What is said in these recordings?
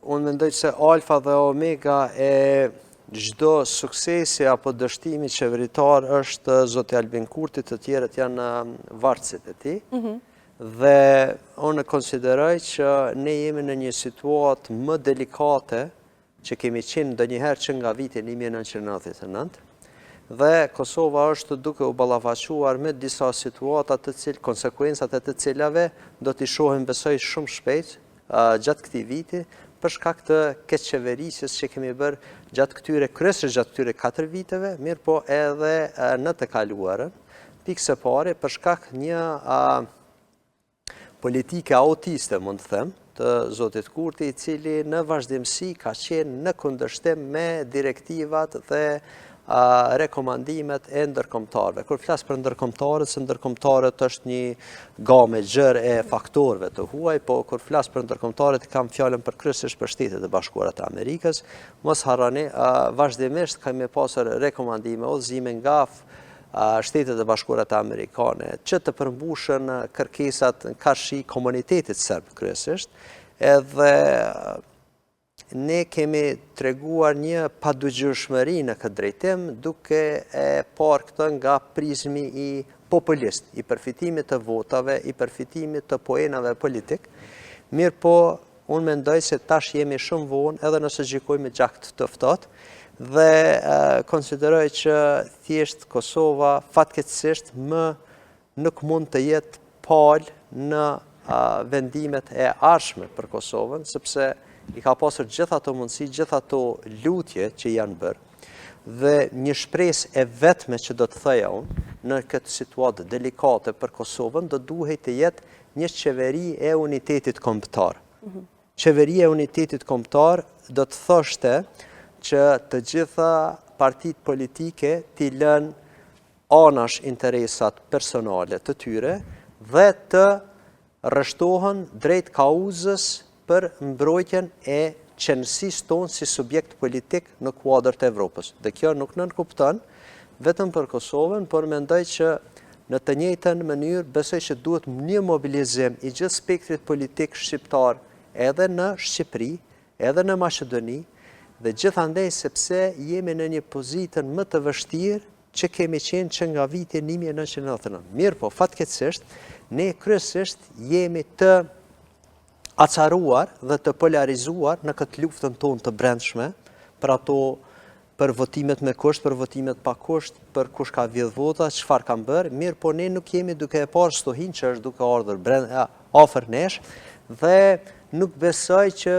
unë mendoj se alfa dhe omega e çdo suksesi apo dështimi qeveritar është zoti Albin Kurti, të tjerët janë varësit e tij. Dhe unë konsideroj që ne jemi në një situatë më delikate që kemi qenë ndonjëherë që nga viti 1999, dhe Kosova është duke u ballafaquar me disa situata konsekuencat e të cilave do t'i shohim besoj shumë shpejt gjatë këtij viti, për shkak të keqeverisjes që kemi bërë kryesisht gjatë këtyre 4 viteve, mirë po edhe në të kaluarën. Pikë së pari, për shkak një politike autiste, mund të them, të zotit Kurti, i cili në vazhdimsi ka qenë në kundërshtim me direktivat dhe rekomandimet e ndërkombëtarëve. Kur flas për ndërkombëtarët, se ndërkombëtarët është një gamë gjerë e faktorëve të huaj, po kur flas për ndërkombëtarët kam fjalën kryesisht për Shtetet e Bashkuara të Amerikës. Mos harroni, vazhdimisht kemi pasur rekomandime udhëzime nga Shtetet e Bashkuara të Amerikane që të përmbushën kërkesat karshi komunitetit serb kryesisht, edhe ne kemi treguar një padujgjshmëri në këtë drejtim, duke e parë këtë nga prizmi i populist, i përfitimit të votave, i përfitimit të poenave politik. Mirë po, unë mendoj se tash jemi shumë vonë, edhe nëse gjykojmë gjakt të ftohtë, dhe konsideroj që thjesht Kosova fatkeqësisht nuk mund të jetë palë në vendimet e ardhshme për Kosovën, sepse i ka pasur gjitha ato mundësi, gjitha ato lutje që janë bërë, dhe një shpresë e vetme që do të thëja unë në këtë situatë delikate për Kosovën, do duhet të jetë një qeveri e unitetit kombëtar. Qeveria e unitetit kombëtar do të thoshte që të gjitha partitë politike t'i lënë anash interesat personale të tyre dhe të rreshtohen drejt kauzës për mbrojtjen e qenësisë tonë si subjekt politik në kuadër të Evropës. Dhe kjo nuk nënkupton vetëm për Kosovën, por mendoj që në të njëjtën mënyrë besoj që duhet një mobilizim i gjithë spektrit politik shqiptar edhe në Shqipëri, edhe në Maqedoni, dhe gjithandej sepse jemi në një pozitën më të vështirë që kemi qenë që nga viti 1999. Mirë po, fatkeqësisht, ne kryesisht jemi të acaruar dhe të polarizuar në këtë luftën tonë të brendshme, për votimet me kusht, për votimet pa kusht, për kush ka vjedh vota, çfarë kanë bërë, mirë po ne nuk jemi duke e parë shtohin që është duke ardhur afër nesh, dhe nuk besoj që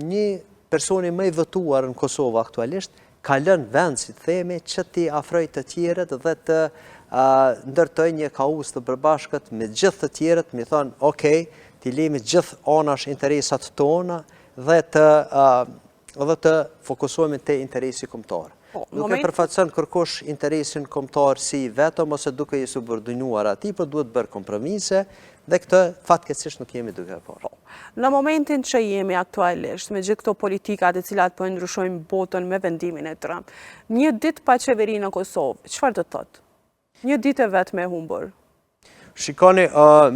një personi më i votuar në Kosovë aktualisht ka lënë vend, si të themi, që t'i afroj të tjerët dhe të ndërtoj një kauzë të përbashkët me gjithë të tjerët, mi thonë, okej, t'i lemi gjithë anash interesat tona dhe të fokusohemi te interesi kombëtar. Nuk e përfaqëson kërkosh interesin kombëtar si vetëm ose duke i subordinuar atij, por duhet bërë kompromise dhe këtë fatkeqësisht nuk jemi duke e parë. Në momentin që jemi aktualisht me gjithë këto politikat e cilat po ndryshojnë botën me vendimin e Trump, një ditë pa qeveri në Kosovë, çfarë do të thotë? Një ditë e vetme e humbur. Shikoni,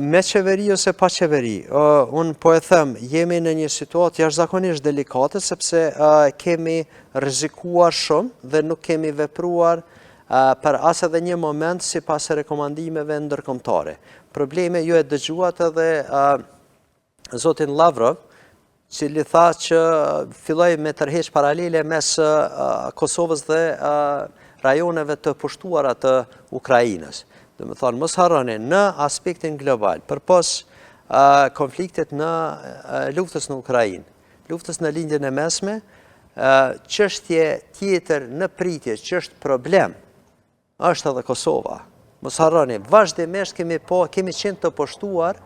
me qeveri ose pa qeveri, unë po e them, jemi në një situatë jashtëzakonisht delikate, sepse kemi rrezikuar shumë dhe nuk kemi vepruar për as edhe një moment si pas rekomandimeve ndërkombëtare. Probleme ju e dëgjuat edhe zotin Lavrov, cili tha që filloi me tërheq paralele mes Kosovës dhe rajoneve të pushtuara të Ukrainës. Dhe më thonë, mos harroni, në aspektin global, përpos konfliktit në luftës në Ukrainë, luftës në lindjen e mesme, çështje tjetër në pritje, që është problem, është edhe Kosova. Mos harroni, vazhdimisht kemi qenë të poshtuar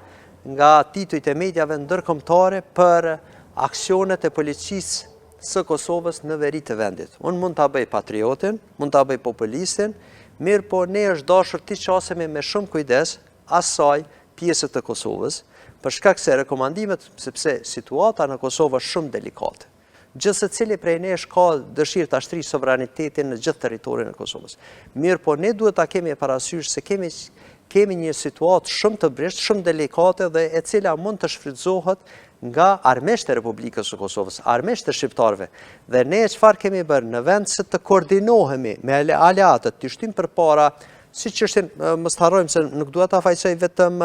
nga titujt e mediave ndërkombëtare për aksionet e policisë së Kosovës në veri të vendit. Unë mund ta bëj patriotin, mund ta bëj populistin, mirë po ne është dashur t'i qasemi me shumë kujdes asaj pjesët të Kosovës, për shkak se rekomandimet, sepse situata në Kosovë është shumë delikate. Gjithë secili prej nesh ka dëshirë të ashtrijë sovranitetin në gjithë territorin e Kosovës. Mirë po ne duhet ta kemi parasysh se kemi një situatë shumë të brisht, shumë delikate dhe e cila mund të shfrytëzohet nga armisht e Republikës së Kosovës, armisht e shqiptarëve. Dhe ne çfarë kemi bërë në vend se të koordinohemi me aleatët, të shtyjmë përpara, siç është, mos harrojmë se nuk dua ta fajsoj vetëm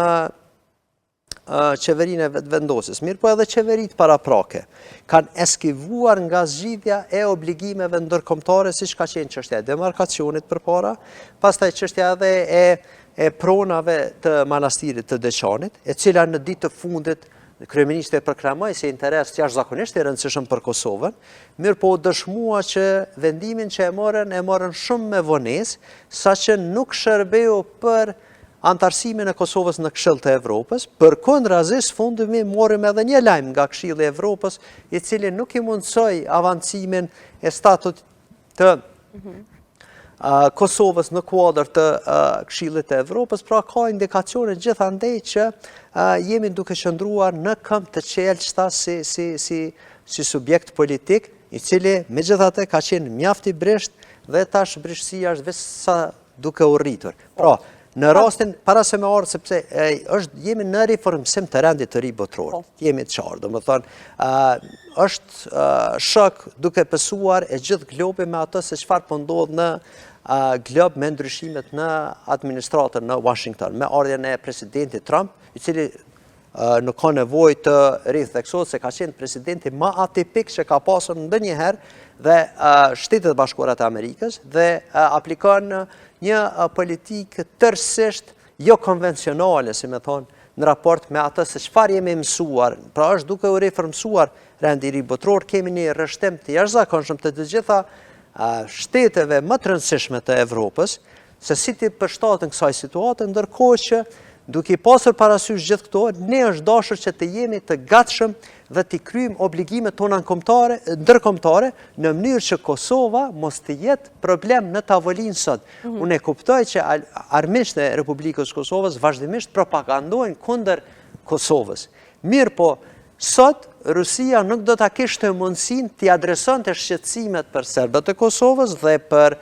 qeverinë e vendosjes, mirë po edhe qeveritë paraprake, kanë eskivuar nga zgjidhja e obligimeve ndërkombëtare, siç ka qenë çështja e demarkacionit përpara, pastaj çështja edhe e pronave të manastirit të Deçanit, e cila në ditë të fundit kryeministri proklamoi si interes jashtëzakonisht i rëndësishëm për Kosovën, mirë po dëshmua që vendimin që e morën shumë me vonesë, saqë nuk shërbeu për antarësimin e Kosovës në Këshill të Evropës. Përkundrazisht, fundimi morëm edhe një lajm nga Këshilli i Evropës, i cili nuk i mundsoi avancimin e statutit të Kosovës në kuadër të Këshillit të Evropës, pra ka indikacione gjithandej që jemi duke qëndruar në këmbë të qelçta si subjekt politik, i cili megjithatë ka qenë mjaft i brisht dhe tash brishtësia është veç sa duke u rritur. Pra, në rastin, para se me ardhë, sepse jemi në riformësim të rendit të ri botror, jemi të qarë, do më thonë, është shok duke pësuar e gjithë globi me atë se çfarë po ndodh në glob me ndryshimet në administratën në Washington, me ardhjen e presidentit Trump, i cili nuk ka nevojë të ritheksohet se ka qenë presidenti më atipik që ka pasur ndonjëherë dhe Shtetet e Bashkuara të Amerikës dhe aplikon një politikë tërësisht jo konvencionale, si me thonë, në raport me atë se çfarë jemi mësuar, pra është duke u riformuar rendi i ri botror, kemi një rrështim të jashtëzakonshëm të gjitha shteteve më të rëndësishme të Evropës, se si ti përshtaten kësaj situate, ndërkohë që duke i pasur parasysh gjithë këto, ne është dashur që të jemi të gatshëm dhe të kryejmë obligimet tona ndërkombëtare në mënyrë që Kosova mos të jetë problem në tavolinë sot. Unë e kuptoj që armiqtë e Republikës Kosovës vazhdimisht propagandojnë kundër Kosovës. Mirë po, sot Rusia nuk do ta kishte mundësinë t'i adresonte shqetësimet për serbët e Kosovës dhe për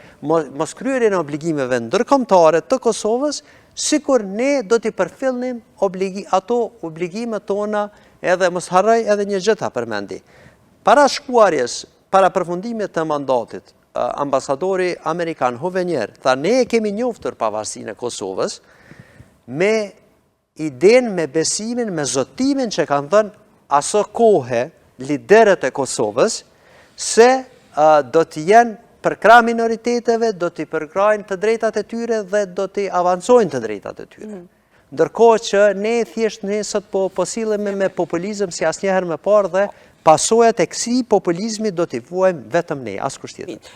moskryerjen e obligimeve ndërkombëtare të Kosovës, sikur ne do t'i përfillnim ato obligime tona, edhe mos harroj edhe një gjë ta përmendi. Para shkuarjes, para përfundimit të mandatit, ambasadori amerikan Hovenier tha ne e kemi njoftur pavarësinë e Kosovës me idenë, me besimin, me zotimin që kanë thënë aso kohe liderët e Kosovës se do të jenë përkrah minoriteteve, do t'i përkrajnë të drejtat e tyre dhe do t'i avancojnë të drejtat e tyre. Ndërkohë që ne thjesht sot po sillemi me populizëm si asnjëherë më parë dhe pasojat e këtij populizmi do t'i vuajmë vetëm ne, askush tjetër.